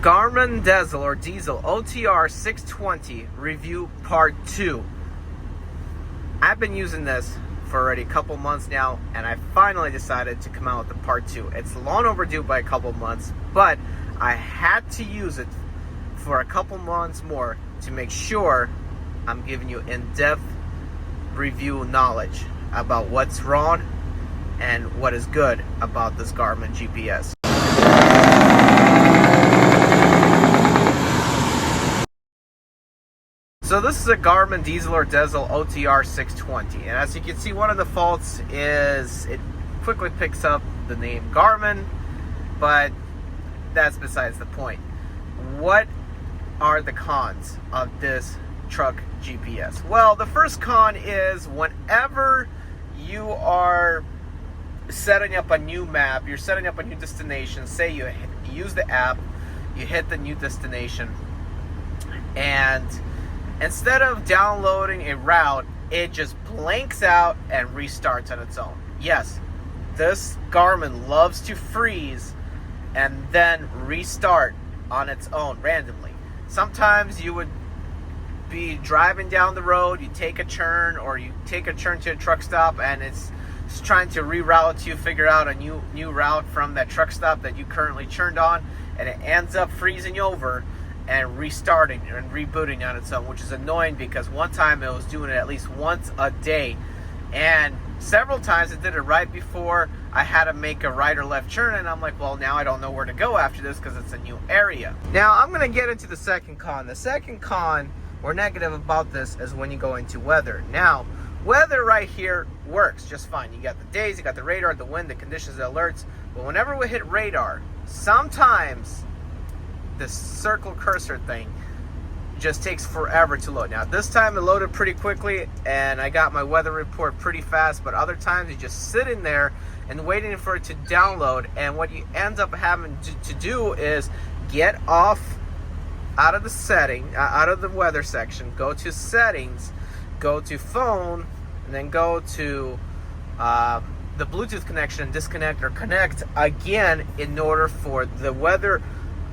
Garmin DEZL or DEZL OTR620 review part 2. I've been using this for already a couple months now, and I finally decided to come out with the part 2. It's long overdue by a couple months, but I had to use it for a couple months more to make sure I'm giving you in-depth review knowledge about what's wrong and what is good about this Garmin GPS. So this is a Garmin DEZL or DEZL OTR620, and as you can see, one of the faults is it quickly picks up the name Garmin, but that's besides the point. What are the cons of this truck GPS? Well, the first con is whenever you are setting up a new map, you're setting up a new destination, say you use the app, you hit the new destination, and instead of downloading a route, it just blanks out and restarts on its own. Yes, this Garmin loves to freeze and then restart on its own randomly. Sometimes you would be driving down the road, you take a turn, or you take a turn to a truck stop, and it's trying to reroute you, figure out a new route from that truck stop that you currently turned on, and it ends up freezing over and restarting and rebooting on its own, which is annoying because one time it was doing it at least once a day, and several times it did it right before I had to make a right or left turn, and I'm like, well, now I don't know where to go after this because it's a new area. Now I'm going to get into the second con. The second con or negative about this is when you go into weather. Now, weather right here works just fine. You got the days, you got the radar, the wind, the conditions, the alerts, but whenever we hit radar, sometimes this circle cursor thing just takes forever to load. Now this time it loaded pretty quickly and I got my weather report pretty fast, but other times you just sit in there and waiting for it to download, and what you end up having to do is get off out of the setting, out of the weather section, go to settings, go to phone, and then go to the Bluetooth connection, disconnect or connect again in order for the weather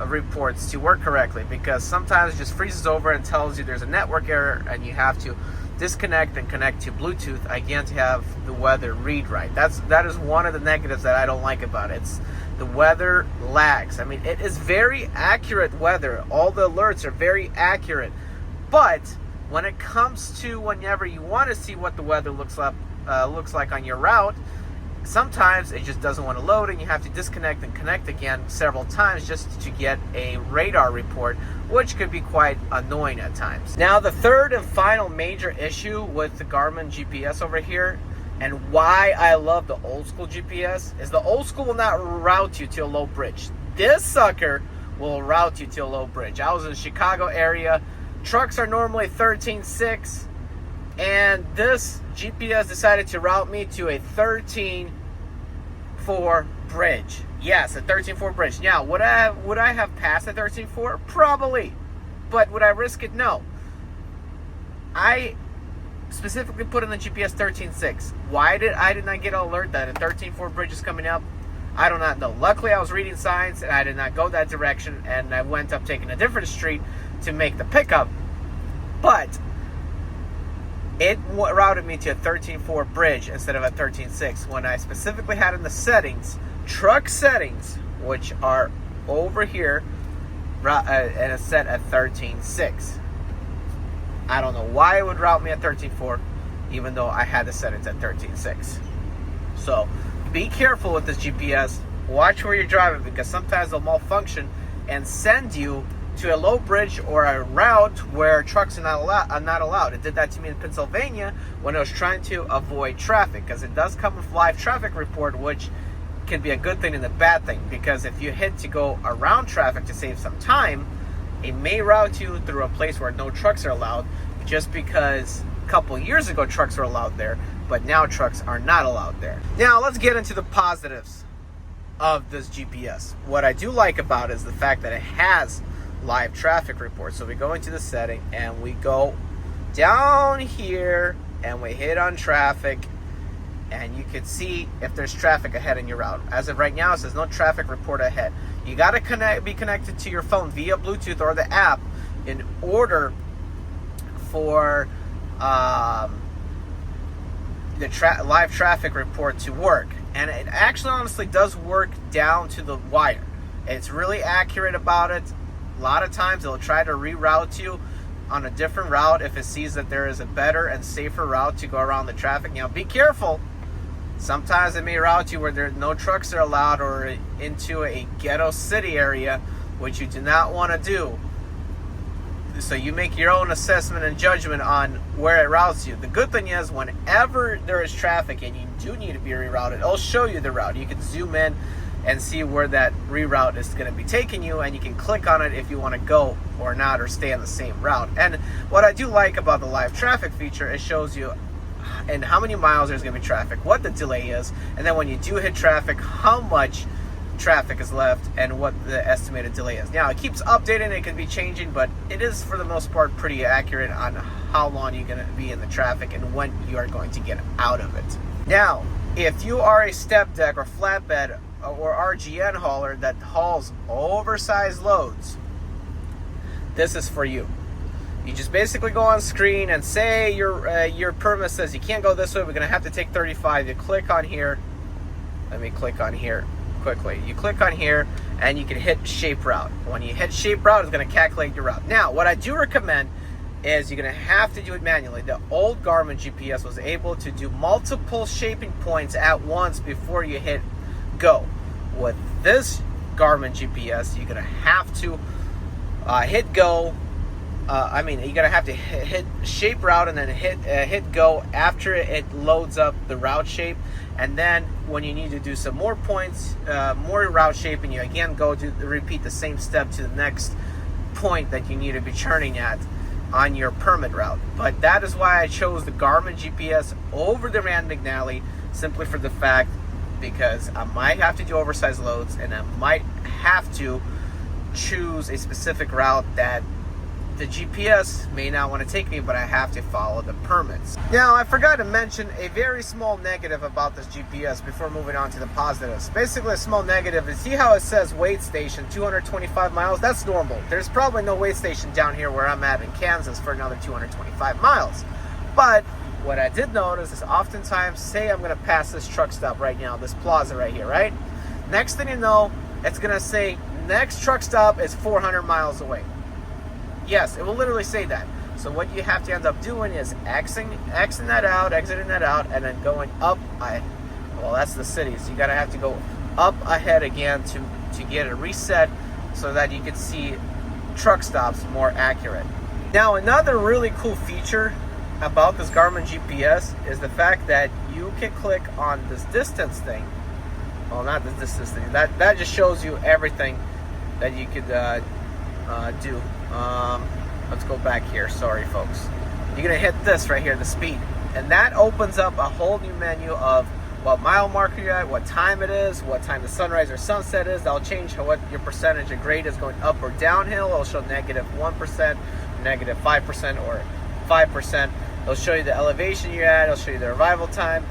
reports to work correctly, because sometimes it just freezes over and tells you there's a network error and you have to disconnect and connect to Bluetooth again to have the weather read right. That is one of the negatives that I don't like about it. It's the weather lags. I mean, it is very accurate weather. All the alerts are very accurate, but when it comes to whenever you want to see what the weather looks like on your route, sometimes it just doesn't want to load and you have to disconnect and connect again several times just to get a radar report, which could be quite annoying at times. Now, the third and final major issue with the Garmin GPS over here, and why I love the old school GPS, is the old school will not route you to a low bridge. This sucker will route you to a low bridge. I was in the Chicago area. Trucks are normally 13.6, and this GPS decided to route me to a 13.4 bridge. Yes, a 13.4 bridge. Now, would I have passed a 13.4? Probably. But would I risk it? No. I specifically put in the GPS 13.6. Why did I not get an alert that a 13.4 bridge is coming up? I do not know. Luckily, I was reading signs and I did not go that direction, and I went up taking a different street to make the pickup. But it routed me to a 13.4 bridge instead of a 13.6 when I specifically had in the settings, truck settings, which are over here, and it's set at 13.6. I don't know why it would route me at 13.4, even though I had the settings at 13.6. So be careful with this GPS. Watch where you're driving, because sometimes they'll malfunction and send you to a low bridge or a route where trucks are not allowed. It did that to me in Pennsylvania when I was trying to avoid traffic, because it does come with live traffic report, which can be a good thing and a bad thing, because if you hit to go around traffic to save some time, it may route you through a place where no trucks are allowed, just because a couple years ago trucks were allowed there, but now trucks are not allowed there. Now let's get into the positives of this GPS. What I do like about it is the fact that it has live traffic report. So we go into the setting and we go down here and we hit on traffic, and you can see if there's traffic ahead in your route. As of right now, it says no traffic report ahead. You got to be connected to your phone via Bluetooth or the app in order for the live traffic report to work. And it actually honestly does work down to the wire. It's really accurate about it. A lot of times it'll try to reroute you on a different route if it sees that there is a better and safer route to go around the traffic. Now be careful. Sometimes it may route you where there no trucks are allowed or into a ghetto city area, which you do not want to do. So you make your own assessment and judgment on where it routes you. The good thing is, whenever there is traffic and you do need to be rerouted, it'll show you the route. You can zoom in and see where that reroute is going to be taking you, and you can click on it if you want to go or not, or stay on the same route. And what I do like about the live traffic feature, it shows you and how many miles there's going to be traffic, what the delay is, and then when you do hit traffic, how much traffic is left and what the estimated delay is. Now it keeps updating, it can be changing, but it is for the most part pretty accurate on how long you're going to be in the traffic and when you are going to get out of it. Now, if you are a step deck or flatbed or RGN hauler that hauls oversized loads, this is for you. You just basically go on screen and say your permit says you can't go this way, we're going to have to take 35. You click on here. Let me click on here quickly. You click on here and you can hit shape route. When you hit shape route, it's going to calculate your route. Now, what I do recommend is you're going to have to do it manually. The old Garmin GPS was able to do multiple shaping points at once before you hit go. With this Garmin GPS, you're going to have to hit go. You're going to have to hit shape route and then hit go after it loads up the route shape. And then when you need to do some more points, more route shaping, you again go to repeat the same step to the next point that you need to be churning at on your permit route. But that is why I chose the Garmin GPS over the Rand McNally, simply for the fact because I might have to do oversized loads and I might have to choose a specific route that the GPS may not want to take me, but I have to follow the permits. Now, I forgot to mention a very small negative about this GPS before moving on to the positives. Basically, a small negative is, see how it says wait station, 225 miles? That's normal. There's probably no wait station down here where I'm at in Kansas for another 225 miles. But what I did notice is oftentimes, say I'm going to pass this truck stop right now, this plaza right here, right? Next thing you know, it's going to say next truck stop is 400 miles away. Yes, it will literally say that. So what you have to end up doing is exiting that out, and then going up. Well, that's the city, so you gotta have to go up ahead again to get it reset so that you can see truck stops more accurate. Now, another really cool feature about this Garmin GPS is the fact that you can click on this distance thing. Well, not the distance thing. That just shows you everything that you could do. Let's go back here. Sorry, folks. You're going to hit this right here, the speed. And that opens up a whole new menu of what mile marker you're at, what time it is, what time the sunrise or sunset is. That'll change what your percentage of grade is going up or downhill. It'll show -1%, -5%, or 5%. It'll show you the elevation you're at. It'll show you the arrival time.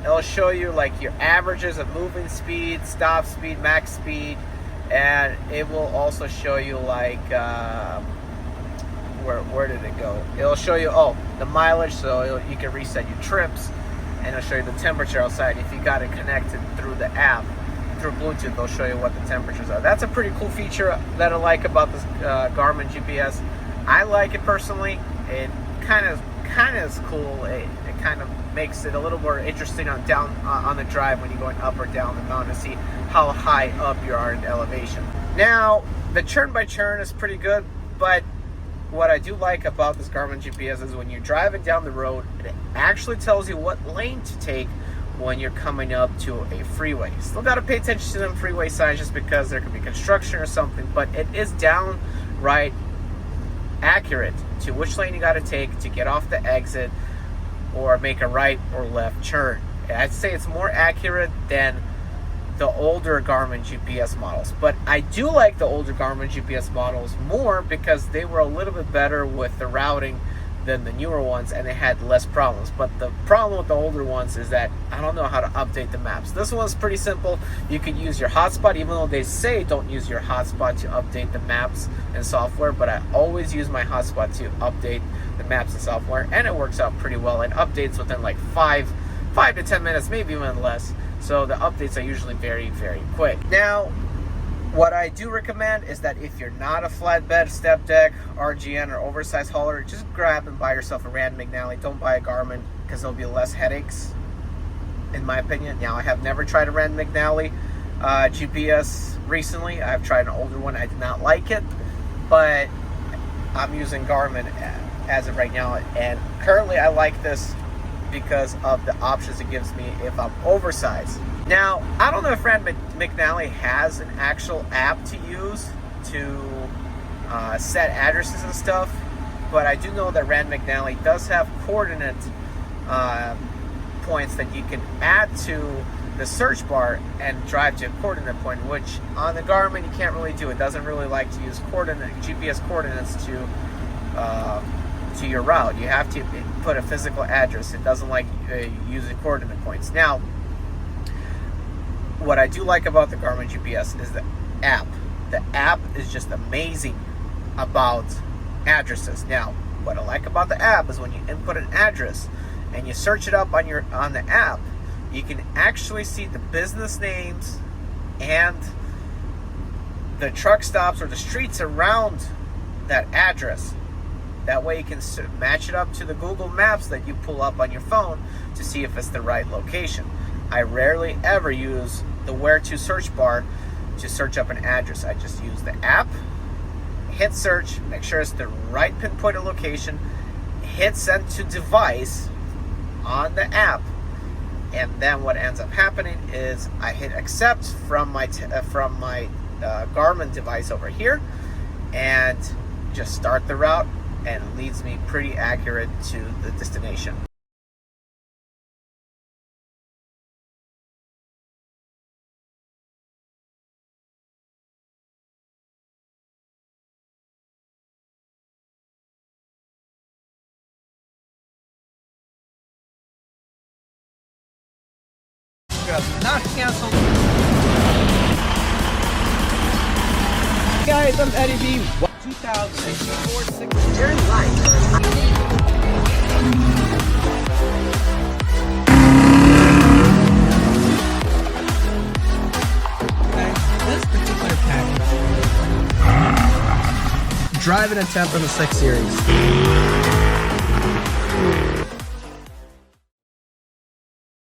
It'll show you like your averages of moving speed, stop speed, max speed. And it will also show you like where did it go? It'll show you the mileage, so you can reset your trips, and it'll show you the temperature outside. If you got it connected through the app, through Bluetooth, it'll show you what the temperatures are. That's a pretty cool feature that I like about this Garmin GPS. I like it personally. It kind of is cool. It kind of makes it a little more interesting on the drive when you're going up or down the mountain to see how high up you are in elevation. Now, the churn by churn is pretty good, but what I do like about this Garmin GPS is when you're driving down the road, it actually tells you what lane to take when you're coming up to a freeway. Still got to pay attention to them freeway signs just because there could be construction or something, but it is downright accurate to which lane you got to take to get off the exit or make a right or left turn. I'd say it's more accurate than the older Garmin GPS models, but I do like the older Garmin GPS models more because they were a little bit better with the routing than the newer ones, and they had less problems. But the problem with the older ones is that I don't know how to update the maps. This one's pretty simple. You could use your hotspot, even though they say don't use your hotspot to update the maps and software, but I always use my hotspot to update the maps and software, and it works out pretty well. It updates within like 5 to 10 minutes, maybe even less. So the updates are usually very, very quick. Now, what I do recommend is that if you're not a flatbed, step deck, RGN, or oversized hauler, just grab and buy yourself a Rand McNally. Don't buy a Garmin, because there'll be less headaches, in my opinion. Now, I have never tried a Rand McNally GPS recently. I've tried an older one. I did not like it, but I'm using Garmin as of right now, and currently I like this because of the options it gives me if I'm oversized. Now, I don't know if Rand McNally has an actual app to use to set addresses and stuff, but I do know that Rand McNally does have coordinate points that you can add to the search bar and drive to a coordinate point, which on the Garmin you can't really do. It doesn't really like to use GPS coordinates to your route. You have to put a physical address. It doesn't like using coordinate points. Now, what I do like about the Garmin GPS is the app. The app is just amazing about addresses. Now, what I like about the app is when you input an address and you search it up on the app, you can actually see the business names and the truck stops or the streets around that address. That way you can match it up to the Google Maps that you pull up on your phone to see if it's the right location. I rarely ever use the where to search bar to search up an address. I just use the app, hit search, make sure it's the right pinpointed location, hit send to device on the app, and then what ends up happening is I hit accept from my Garmin device over here, and just start the route, and it leads me pretty accurate to the destination. Not canceled. Guys, I'm Eddie B. 2004 Turn right. This particular package. Driving attempt on the 6 Series.